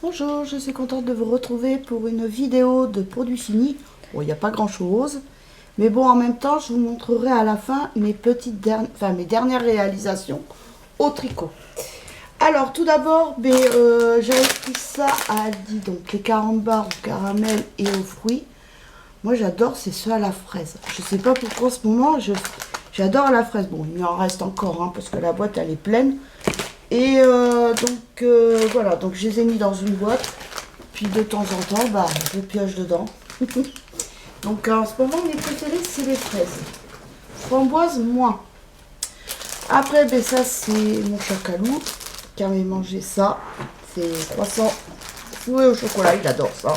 Bonjour, je suis contente de vous retrouver pour une vidéo de produits finis. Bon, il n'y a pas grand chose, mais bon, en même temps, je vous montrerai à la fin mes mes dernières réalisations au tricot. Alors, tout d'abord, j'avais pris ça à Aldi, donc les 40 barres au caramel et aux fruits. Moi, j'adore, c'est ceux à la fraise. Je sais pas pourquoi en ce moment, j'adore à la fraise. Bon, il en reste encore, hein, parce que la boîte, elle est pleine. Et voilà, donc je les ai mis dans une boîte. Puis de temps en temps, je pioche dedans. Donc en ce moment, mes préférés, c'est les fraises. Framboise, moins. Après, ça, c'est mon chacalou qui avait mangé ça. C'est 300 fouets au chocolat, il adore ça.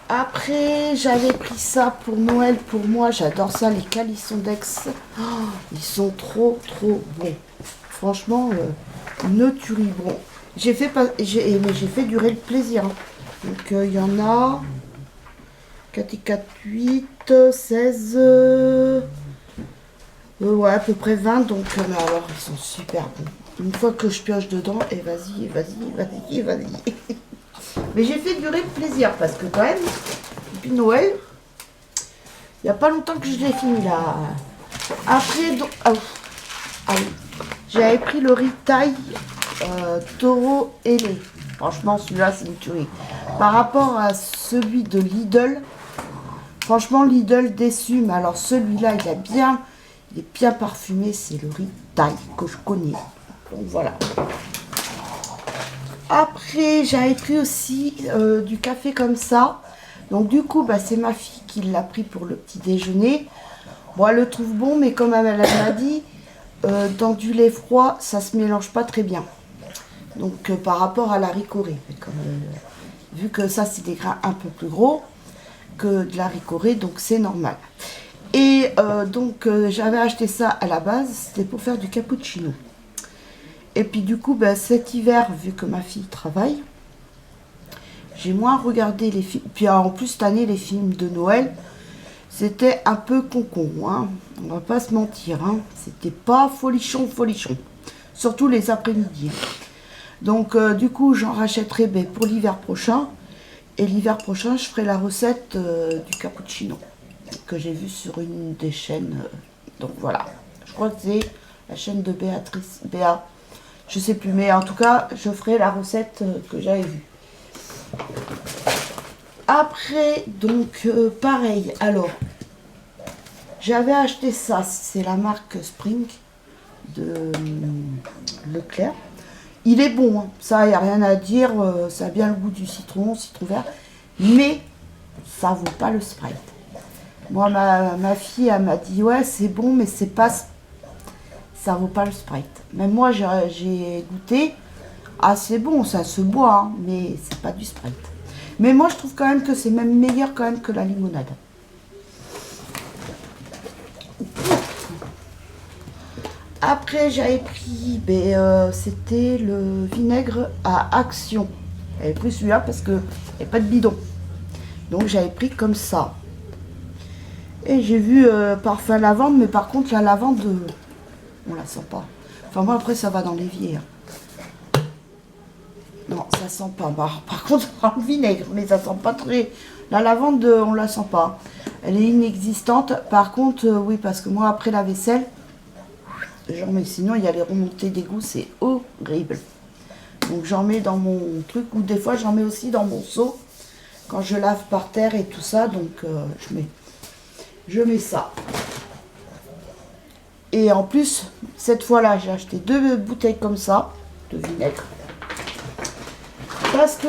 Après, j'avais pris ça pour Noël pour moi. J'adore ça, les calissons d'Aix. Oh, ils sont trop bons. Franchement, une tuerie. Bon, j'ai fait durer le plaisir. Hein. Donc, il y en a 4 et 4, 8, 16... ouais, à peu près 20. Donc, mais alors, ils sont super bons. Une fois que je pioche dedans, et vas-y. Mais j'ai fait durer le plaisir parce que quand même, depuis Noël, il n'y a pas longtemps que je l'ai fini là. Après, donc, oui. J'avais pris le riz taille taureau ailé. Franchement, celui-là, c'est une tuerie. Par rapport à celui de Lidl, franchement, Lidl déçu. Mais alors, celui-là, il est bien parfumé. C'est le riz taille que je connais. Donc voilà. Après, j'avais pris aussi du café comme ça. Donc du coup, c'est ma fille qui l'a pris pour le petit déjeuner. Bon, elle le trouve bon, mais comme elle m'a dit, dans du lait froid, ça se mélange pas très bien. Donc par rapport à la ricorée, vu que ça, c'est des grains un peu plus gros que de la ricorée, donc c'est normal. Et j'avais acheté ça à la base, c'était pour faire du cappuccino. Et puis du coup, cet hiver, vu que ma fille travaille, j'ai moins regardé les films. Puis en plus, cette année, les films de Noël, c'était un peu concon. Hein. On va pas se mentir. Hein. C'était pas folichon. Surtout les après-midi. Donc du coup, j'en rachèterai pour l'hiver prochain. Et l'hiver prochain, je ferai la recette du cappuccino que j'ai vue sur une des chaînes. Donc voilà. Je crois que c'est la chaîne de Béa. Je sais plus, mais en tout cas, je ferai la recette que j'avais vue. Après, donc, pareil. Alors, j'avais acheté ça. C'est la marque Spring de Leclerc. Il est bon, hein. Ça, il n'y a rien à dire. Ça a bien le goût du citron vert. Mais, ça vaut pas le Sprite. Moi, ma fille, elle m'a dit, ouais, c'est bon, mais c'est pas... Ça vaut pas le Sprite. Même moi, j'ai goûté. Ah, c'est bon, ça se boit, hein, mais c'est pas du Sprite. Mais moi, je trouve quand même que c'est même meilleur quand même que la limonade. Après, j'avais pris, c'était le vinaigre à Action. J'avais pris celui-là parce qu'il n'y avait pas de bidon. Donc, j'avais pris comme ça. Et j'ai vu parfum lavande, mais par contre, la lavande... on la sent pas. Enfin, moi, après, ça va dans l'évier. Hein. Non, ça sent pas. Par contre, on prend le vinaigre, mais ça sent pas très... La lavande, on la sent pas. Elle est inexistante. Par contre, oui, parce que moi, après la vaisselle, j'en mets. Sinon, il y a les remontées d'égout, c'est horrible. Donc, j'en mets dans mon truc. Ou des fois, j'en mets aussi dans mon seau. Quand je lave par terre et tout ça. Donc, je mets ça. Et en plus, cette fois-là, j'ai acheté 2 bouteilles comme ça, de vinaigre. Parce que,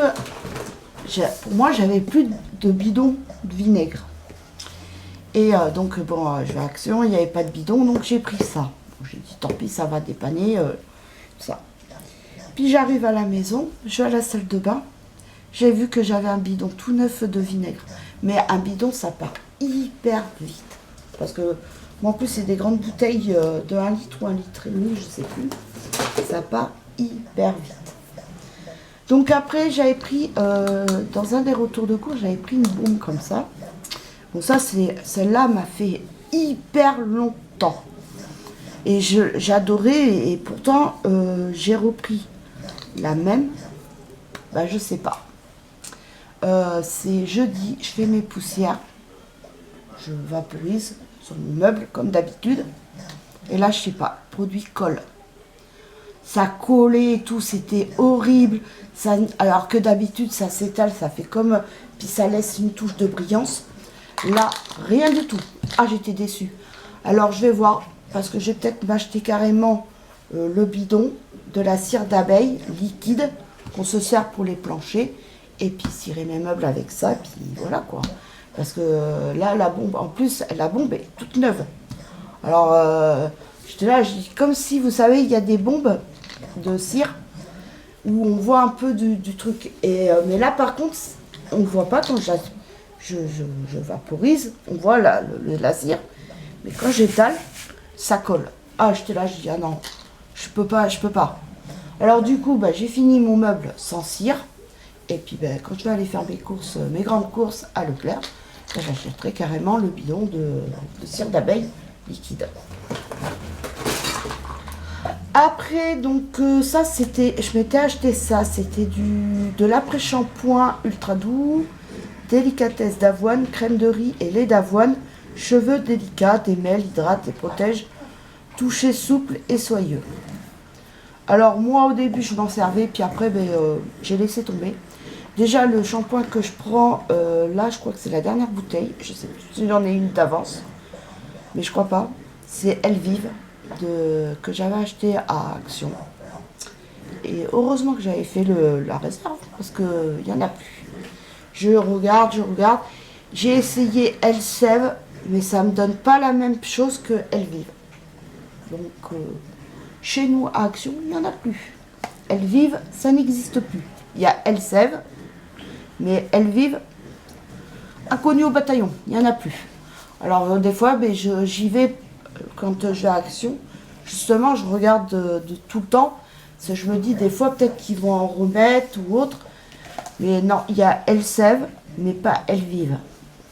pour moi, j'avais plus de bidon de vinaigre. Et donc, bon, je vais à Action, il n'y avait pas de bidon, donc j'ai pris ça. J'ai dit, tant pis, ça va dépanner, ça. Puis j'arrive à la maison, je vais à la salle de bain. J'ai vu que j'avais un bidon tout neuf de vinaigre. Mais un bidon, ça part hyper vite. Parce que... Moi, en plus, c'est des grandes bouteilles de 1 litre ou 1,5 litre, je sais plus. Ça part hyper vite. Donc après, j'avais pris, dans un des retours de cours, j'avais pris une bombe comme ça. Bon, ça, celle-là m'a fait hyper longtemps. Et j'adorais, et pourtant, j'ai repris la même. Bah, je sais pas. C'est jeudi, je fais mes poussières. Je vaporise sur mon meuble, comme d'habitude. Et là, je sais pas, le produit colle. Ça collait et tout, c'était horrible. Ça, alors que d'habitude, ça s'étale, ça fait comme... Puis ça laisse une touche de brillance. Là, rien du tout. Ah, j'étais déçue. Alors, je vais voir, parce que je vais peut-être m'acheter carrément le bidon de la cire d'abeille liquide qu'on se sert pour les planchers. Et puis, cirer mes meubles avec ça. Puis voilà, quoi. Parce que là, la bombe, en plus, la bombe est toute neuve. Alors, j'étais là, je dis, comme si, vous savez, il y a des bombes de cire où on voit un peu du truc. Et, mais là, par contre, on ne voit pas quand je vaporise, on voit la cire. Mais quand j'étale, ça colle. Ah, j'étais là, je dis, ah non, je peux pas. Alors du coup, bah, j'ai fini mon meuble sans cire. Et puis bah, quand je vais aller faire mes courses, mes grandes courses à Leclerc, bah, j'achèterai carrément le bidon de cire d'abeille liquide. Après, donc ça c'était, je m'étais acheté ça, c'était de l'après-shampoing ultra doux, délicatesse d'avoine, crème de riz et lait d'avoine, cheveux délicats, démêle, hydrate et protège, toucher souple et soyeux. Alors moi au début je m'en servais, puis après j'ai laissé tomber. Déjà le shampoing que je prends, là je crois que c'est la dernière bouteille, je sais plus si j'en ai une d'avance, mais je crois pas, c'est Elvive que j'avais acheté à Action. Et heureusement que j'avais fait la réserve, parce qu'il n'y en a plus. Je regarde. J'ai essayé Elseve, mais ça ne me donne pas la même chose que Elvive. Donc, chez nous, à Action, il n'y en a plus. Elvive, ça n'existe plus. Il y a Elseve, mais Elvive, inconnu au bataillon, il n'y en a plus. Alors, des fois, j'y vais quand je vais à Action. Justement, je regarde de tout le temps. Parce que je me dis, des fois, peut-être qu'ils vont en remettre ou autre. Mais non, il y a Elseve, mais pas Elvive.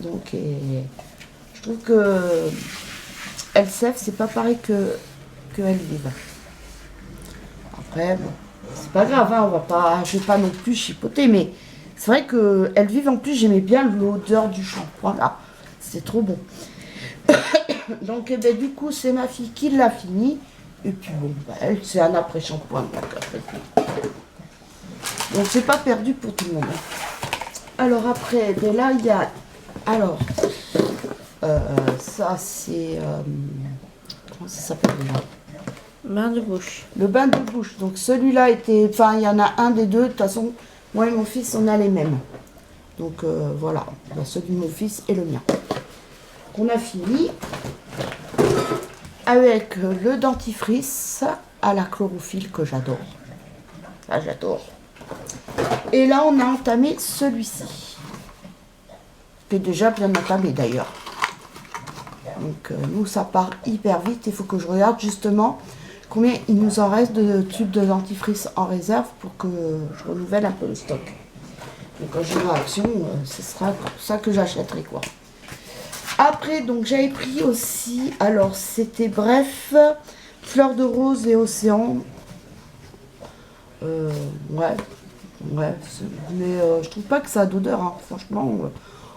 Donc, je trouve que Elseve, c'est pas pareil que Elvive. Après, bon, c'est pas grave, hein, je vais pas non plus chipoter, mais c'est vrai que Elvive, en plus, j'aimais bien l'odeur du shampoing, là. C'est trop bon. Donc, du coup, c'est ma fille qui l'a fini. Et puis, bon, elle, c'est un après-shampoing. Donc, c'est pas perdu pour tout le monde. Alors, après, de là, il y a... Alors, ça, c'est... comment ça s'appelle déjà? Bain de bouche. Le bain de bouche. Donc, celui-là était... Enfin, il y en a un des deux. De toute façon, moi et mon fils, on a les mêmes. Donc, voilà. Celui de mon fils et le mien. On a fini avec le dentifrice à la chlorophylle que j'adore. Ça, j'adore. Et là, on a entamé celui-ci. Qui est déjà bien entamé d'ailleurs. Donc, nous, ça part hyper vite. Il faut que je regarde justement combien il nous en reste de tubes de dentifrice en réserve pour que je renouvelle un peu le stock. Donc, quand je vais à Action, ce sera ça que j'achèterai, quoi. Après, donc j'avais pris aussi, alors c'était bref, fleur de rose et océan. Ouais, mais je trouve pas que ça a d'odeur, hein. Franchement.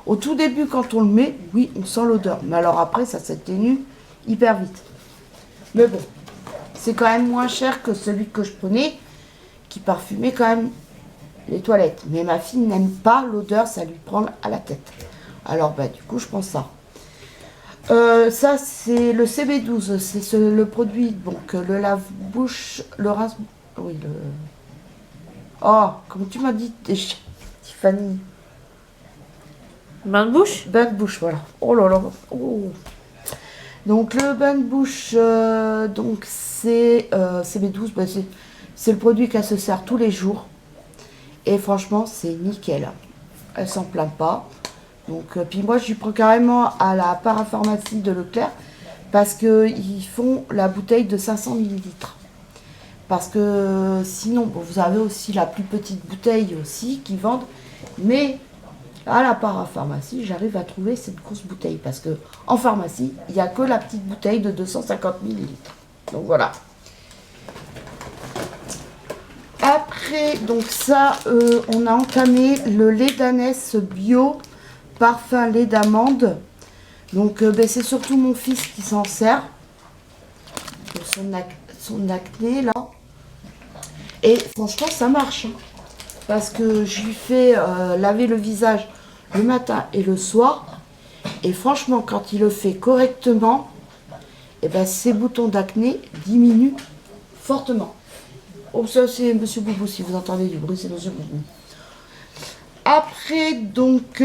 Au tout début, quand on le met, oui, on sent l'odeur. Mais alors après, ça s'atténue hyper vite. Mais bon, c'est quand même moins cher que celui que je prenais, qui parfumait quand même les toilettes. Mais ma fille n'aime pas l'odeur, ça lui prend à la tête. Alors, du coup, je prends ça. Ça, c'est le CB12. C'est le produit, donc le lave-bouche, le rince... Oui, le... Oh, comme tu m'as dit, Tiffany. Bain de bouche? Bain de bouche, voilà. Oh là là. Oh. Donc, le bain de bouche, donc c'est CB12. C'est le produit qu'elle se sert tous les jours. Et franchement, c'est nickel. Elle s'en plaint pas. Donc, puis moi, je lui prends carrément à la parapharmacie de Leclerc parce qu'ils font la bouteille de 500 ml. Parce que sinon, bon, vous avez aussi la plus petite bouteille aussi qui vendent. Mais à la parapharmacie, j'arrive à trouver cette grosse bouteille. Parce que en pharmacie, il n'y a que la petite bouteille de 250 ml. Donc voilà. Après, donc ça, on a entamé le lait d'ânesse bio, parfum lait d'amande. Donc ben, c'est surtout mon fils qui s'en sert pour son acné là. Et franchement ça marche. Hein, parce que je lui fais laver le visage le matin et le soir. Et franchement quand il le fait correctement, et ben, ses boutons d'acné diminuent fortement. Oh ça c'est Monsieur Boubou, si vous entendez du bruit, c'est Monsieur Boubou. Après donc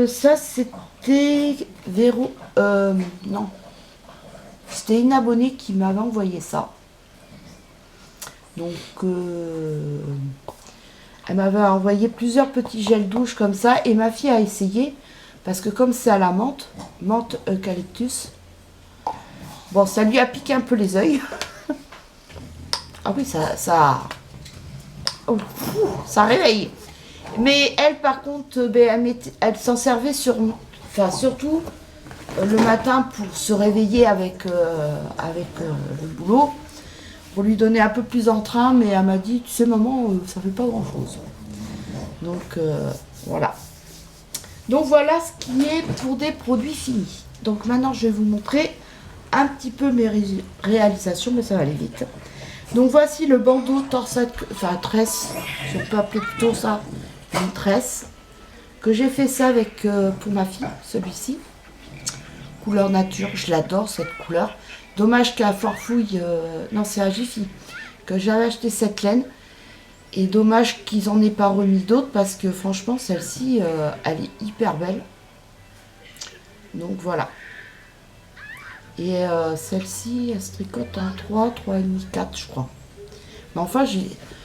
ça c'était Véro. Non. C'était une abonnée qui m'avait envoyé ça. Donc, elle m'avait envoyé plusieurs petits gels douche comme ça. Et ma fille a essayé. Parce que comme c'est à la menthe, menthe eucalyptus. Bon, ça lui a piqué un peu les yeux. Ah oui, oh, ça réveille. Mais elle, par contre, ben, elle s'en servait surtout le matin pour se réveiller avec le boulot, pour lui donner un peu plus d'entrain, mais elle m'a dit, tu sais maman, ça fait pas grand chose. Donc voilà. Donc voilà ce qui est pour des produits finis. Donc maintenant je vais vous montrer un petit peu mes réalisations, mais ça va aller vite. Donc voici le bandeau torsade, enfin tresse, si on peut appeler plutôt ça une tresse, que j'ai fait ça avec pour ma fille, celui-ci. Couleur nature, je l'adore cette couleur. Dommage qu'à Forfouille, non c'est à Jiffy, que j'avais acheté cette laine. Et dommage qu'ils en aient pas remis d'autres parce que franchement celle-ci, elle est hyper belle. Donc voilà. Et celle-ci, elle se tricote en 3, 3,5, 4 je crois. Mais enfin,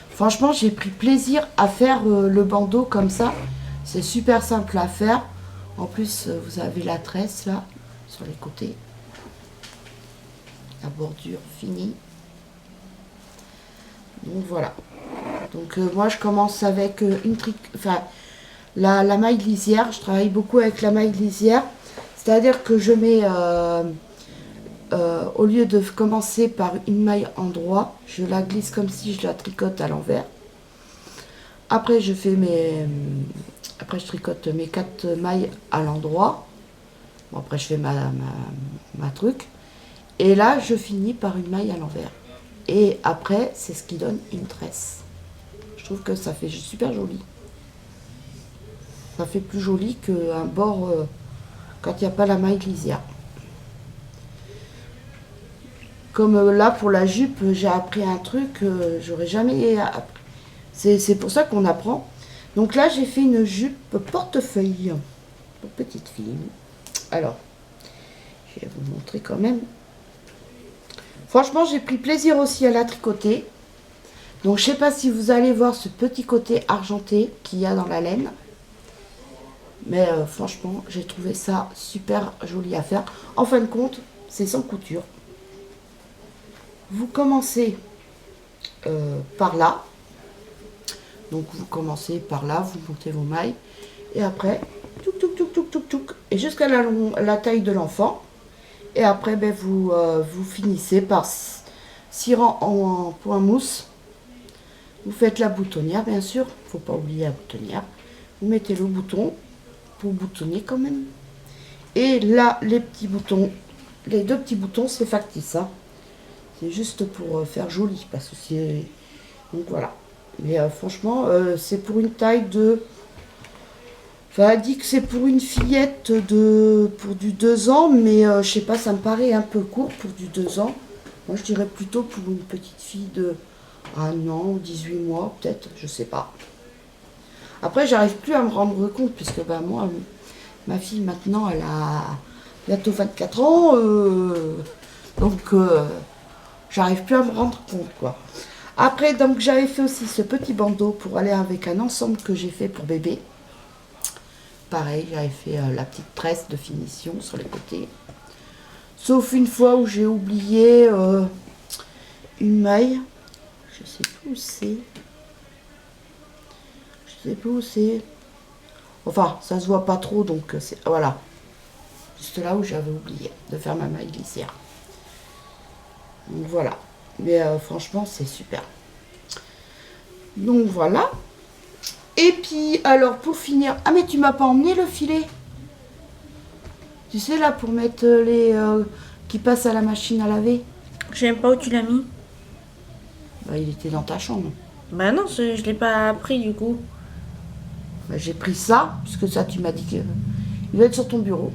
franchement j'ai pris plaisir à faire le bandeau comme ça. C'est super simple à faire. En plus, vous avez la tresse là, sur les côtés. La bordure finie. Donc voilà. Donc moi je commence avec la maille lisière. Je travaille beaucoup avec la maille lisière. C'est-à-dire que je mets, au lieu de commencer par une maille en droit, je la glisse comme si je la tricote à l'envers. Après je tricote mes 4 mailles à l'endroit. Bon, après je fais ma truc. Et là je finis par une maille à l'envers. Et après c'est ce qui donne une tresse. Je trouve que ça fait super joli. Ça fait plus joli qu'un bord quand il n'y a pas la maille lisière. Comme là pour la jupe, j'ai appris un truc que j'aurais jamais appris. C'est pour ça qu'on apprend. Donc là j'ai fait une jupe portefeuille pour petite fille. Alors, je vais vous montrer quand même. Franchement j'ai pris plaisir aussi à la tricoter. Donc je sais pas si vous allez voir ce petit côté argenté qu'il y a dans la laine. Mais franchement j'ai trouvé ça super joli à faire. En fin de compte c'est sans couture. Vous commencez par là. Donc vous commencez par là, vous montez vos mailles. Et après, touc touc touc touc touc touc. Et jusqu'à la taille de l'enfant. Et après ben, vous finissez par 6 rangs en point mousse. Vous faites la boutonnière, bien sûr. Il ne faut pas oublier la boutonnière. Vous mettez le bouton pour boutonner quand même. Et là, les petits boutons, les 2 petits boutons, c'est factice. Hein. C'est juste pour faire joli. Parce que c'est... Donc voilà. Mais franchement, c'est pour une taille de... Enfin, elle dit que c'est pour une fillette pour du 2 ans. Mais je sais pas, ça me paraît un peu court pour du 2 ans. Moi, je dirais plutôt pour une petite fille de... 1 an, 18 mois peut-être, je sais pas. Après, j'arrive plus à me rendre compte, puisque ben, moi, ma fille maintenant, elle a bientôt 24 ans. Donc, j'arrive plus à me rendre compte, quoi. Après, donc, j'avais fait aussi ce petit bandeau pour aller avec un ensemble que j'ai fait pour bébé. Pareil, j'avais fait la petite tresse de finition sur les côtés. Sauf une fois où j'ai oublié une maille. Je sais plus où c'est. Je sais plus où c'est. Enfin, ça se voit pas trop, donc c'est... Voilà. Juste là où j'avais oublié de faire ma maille glissière. Donc voilà. Mais franchement, c'est super. Donc voilà. Et puis, alors, pour finir... Ah, mais tu m'as pas emmené le filet. Tu sais, là, pour mettre les... qui passent à la machine à laver. Je sais même pas où tu l'as mis. Bah, il était dans ta chambre. Bah non, je l'ai pas pris du coup. Bah, j'ai pris ça, puisque ça, tu m'as dit que... Il va être sur ton bureau.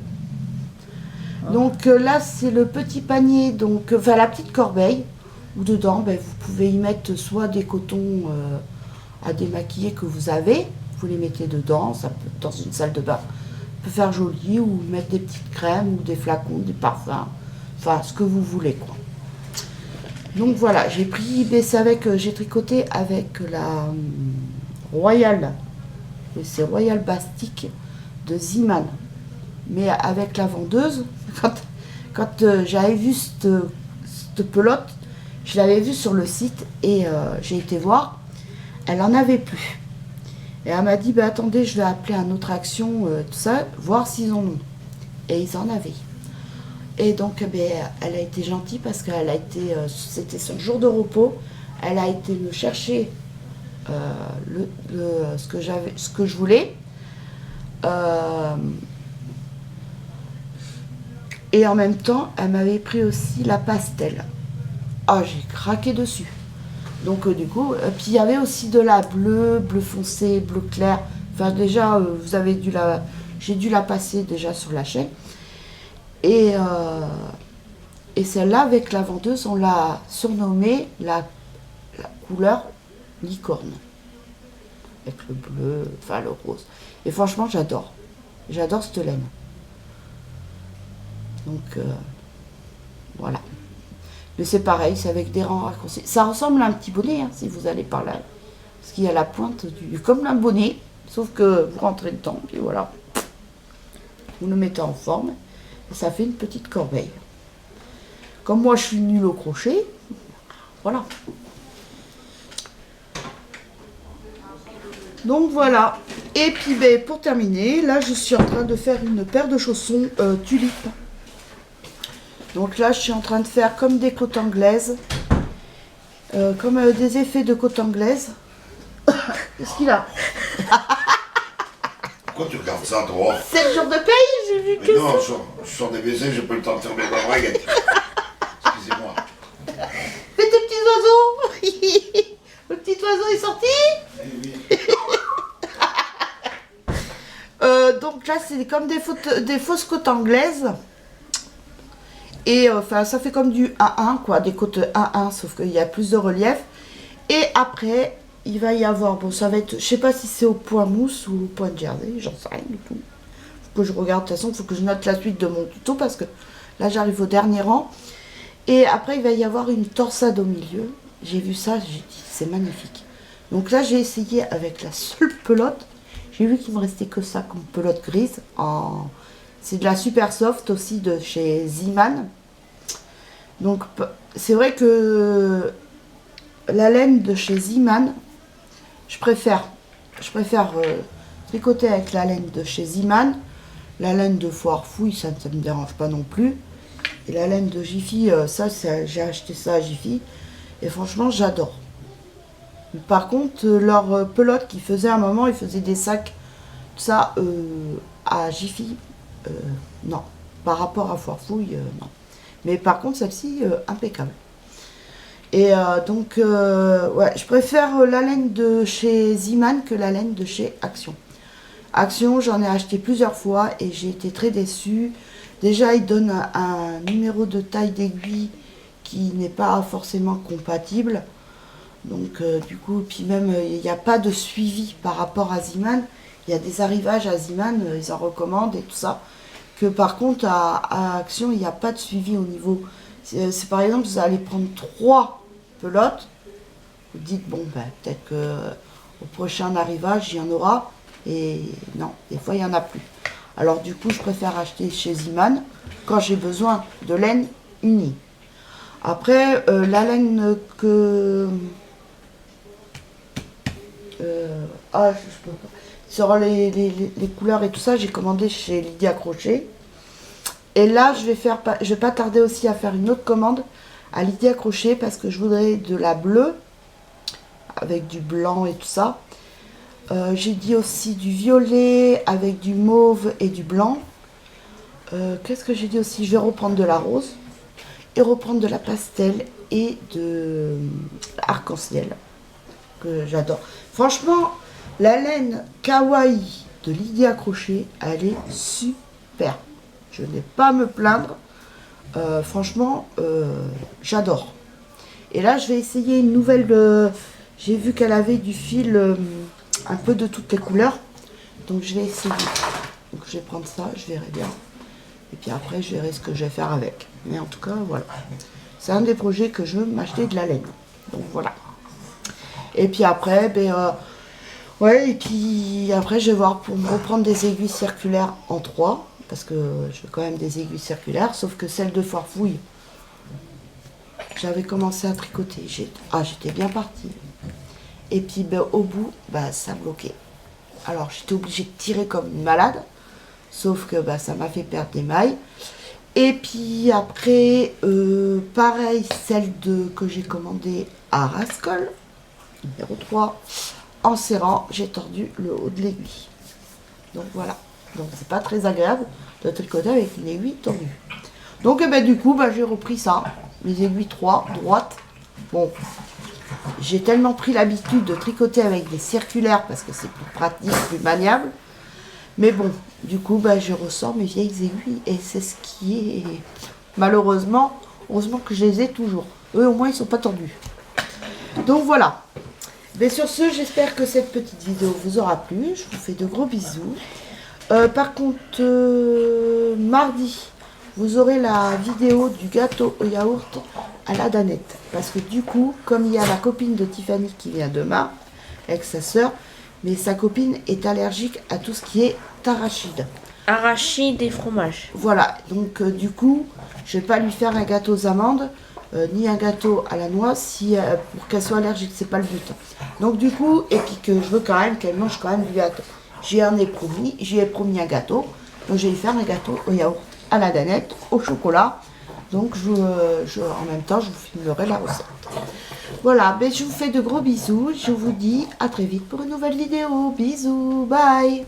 Donc là, c'est le petit panier, donc, enfin la petite corbeille, où dedans, ben, vous pouvez y mettre soit des cotons à démaquiller que vous avez, vous les mettez dedans, ça peut, dans une salle de bain, ça peut faire joli, ou mettre des petites crèmes, ou des flacons, des parfums, enfin ce que vous voulez, quoi. Donc voilà, j'ai pris, ben, c'est avec, j'ai tricoté avec la Royal, et c'est Royal Bastic de Ziman. Mais avec la vendeuse, quand j'avais vu cette pelote, je l'avais vue sur le site et j'ai été voir, elle en avait plus. Et elle m'a dit, bah, attendez, je vais appeler un autre Action, tout ça, voir s'ils en ont. Et ils en avaient. Et donc, ben, elle a été gentille parce qu'elle a été, c'était son jour de repos, elle a été me chercher ce que je voulais. Et en même temps, elle m'avait pris aussi la pastel. Ah, j'ai craqué dessus. Donc du coup, puis il y avait aussi de la bleu foncé, bleu clair. Enfin déjà, j'ai dû la passer déjà sur la chaîne. Et celle-là, avec la vendeuse, on l'a surnommée la couleur licorne. Avec le bleu, enfin le rose. Et franchement, j'adore. J'adore cette laine. Donc voilà. Mais c'est pareil, c'est avec des rangs raccourcis. Ça ressemble à un petit bonnet, hein, si vous allez par là. Parce qu'il y a la pointe comme un bonnet, sauf que vous rentrez dedans, puis voilà. Vous le mettez en forme, et ça fait une petite corbeille. Comme moi je suis nulle au crochet, voilà. Donc voilà. Et puis ben, pour terminer, là je suis en train de faire une paire de chaussons tulipes. Donc là, je suis en train de faire comme des côtes anglaises, comme des effets de côte anglaise. Qu'est-ce qu'il a? Pourquoi tu regardes ça, toi? 7 jours de paye, j'ai vu Mais que non, ça. je sors des baisers, j'ai pas eu le temps de fermer ma braguette. Excusez-moi. Fais tes petits oiseaux. Le petit oiseau est sorti. Eh oui. Donc là, c'est comme des fausses côtes anglaises. Et enfin, ça fait comme du 1-1, quoi, des côtes 1-1, sauf qu'il y a plus de relief. Et après, il va y avoir, bon, ça va être, je sais pas si c'est au point mousse ou au point jersey, j'en sais rien du tout. Faut que je regarde, de toute façon, il faut que je note la suite de mon tuto parce que là, j'arrive au dernier rang. Et après, il va y avoir une torsade au milieu. J'ai vu ça, j'ai dit, c'est magnifique. Donc là, j'ai essayé avec la seule pelote. J'ai vu qu'il me restait que ça comme pelote grise. C'est de la super soft aussi de chez Ziman. Donc c'est vrai que la laine de chez Ziman, je préfère tricoter avec la laine de chez Ziman. La laine de Foire Fouille, ça ne me dérange pas non plus. Et la laine de Jiffy, j'ai acheté ça à Jiffy. Et franchement, j'adore. Par contre, leur pelote qui faisait un moment, ils faisaient des sacs, tout ça, à Jiffy, non. Par rapport à Foire Fouille, non. Mais par contre, celle-ci, impeccable. Et donc, ouais, je préfère la laine de chez Ziman que la laine de chez Action. Action, j'en ai acheté plusieurs fois et j'ai été très déçue. Déjà, ils donnent un numéro de taille d'aiguille qui n'est pas forcément compatible. Donc, du coup, puis même, il n'y a pas de suivi par rapport à Ziman. Il y a des arrivages à Ziman, ils en recommandent et tout ça. Que par contre, à Action, il n'y a pas de suivi au niveau. C'est par exemple, vous allez prendre 3 pelotes. Vous dites, bon, ben, peut-être qu'au prochain arrivage, il y en aura. Et non, des fois, il n'y en a plus. Alors, du coup, je préfère acheter chez Ziman quand j'ai besoin de laine unie. Après, la laine que. Je peux pas. Sur les couleurs et tout ça, j'ai commandé chez Lydia Crochet. Et là, je vais pas tarder aussi à faire une autre commande à Lydia Crochet parce que je voudrais de la bleue avec du blanc et tout ça. J'ai dit aussi du violet avec du mauve et du blanc. Qu'est-ce que j'ai dit aussi? Je vais reprendre de la rose et reprendre de la pastel et de arc-en-ciel que j'adore. Franchement, la laine kawaii de Lydia Crochet, elle est super. Je n'ai pas à me plaindre. Franchement, j'adore. Et là, je vais essayer une nouvelle. J'ai vu qu'elle avait du fil un peu de toutes les couleurs. Donc, je vais essayer. Donc, je vais prendre ça, je verrai bien. Et puis après, je verrai ce que je vais faire avec. Mais en tout cas, voilà. C'est un des projets que je veux m'acheter de la laine. Donc, voilà. Et puis après, ouais, et puis après, je vais voir pour me reprendre des aiguilles circulaires en 3. Parce que je veux quand même des aiguilles circulaires. Sauf que celle de Farfouille, j'avais commencé à tricoter. J'étais bien partie. Et puis au bout, ça bloquait. Alors j'étais obligée de tirer comme une malade. Sauf que ça m'a fait perdre des mailles. Et puis après, pareil, celle que j'ai commandée à Rascol, numéro 3, en serrant, j'ai tordu le haut de l'aiguille. Donc voilà. Donc c'est pas très agréable de tricoter avec une aiguille tordue. Donc du coup, j'ai repris ça. Les aiguilles 3, droite. Bon, j'ai tellement pris l'habitude de tricoter avec des circulaires parce que c'est plus pratique, plus maniable. Mais bon, du coup, je ressors mes vieilles aiguilles et c'est ce qui est... Malheureusement, heureusement que je les ai toujours. Eux, au moins, ils sont pas tordus. Donc voilà. Mais sur ce, j'espère que cette petite vidéo vous aura plu. Je vous fais de gros bisous. Par contre, mardi, vous aurez la vidéo du gâteau au yaourt à la danette. Parce que du coup, comme il y a la copine de Tiffany qui vient demain, avec sa soeur, mais sa copine est allergique à tout ce qui est arachide. Arachide et fromage. Voilà, donc du coup, je vais pas lui faire un gâteau aux amandes, ni un gâteau à la noix, pour qu'elle soit allergique, c'est pas le but. Donc du coup, et puis que je veux quand même qu'elle mange quand même du gâteau. J'y ai promis un gâteau, donc je vais lui faire un gâteau au yaourt à la danette, au chocolat. Donc en même temps, je vous filmerai la recette. Voilà, je vous fais de gros bisous. Je vous dis à très vite pour une nouvelle vidéo. Bisous, bye.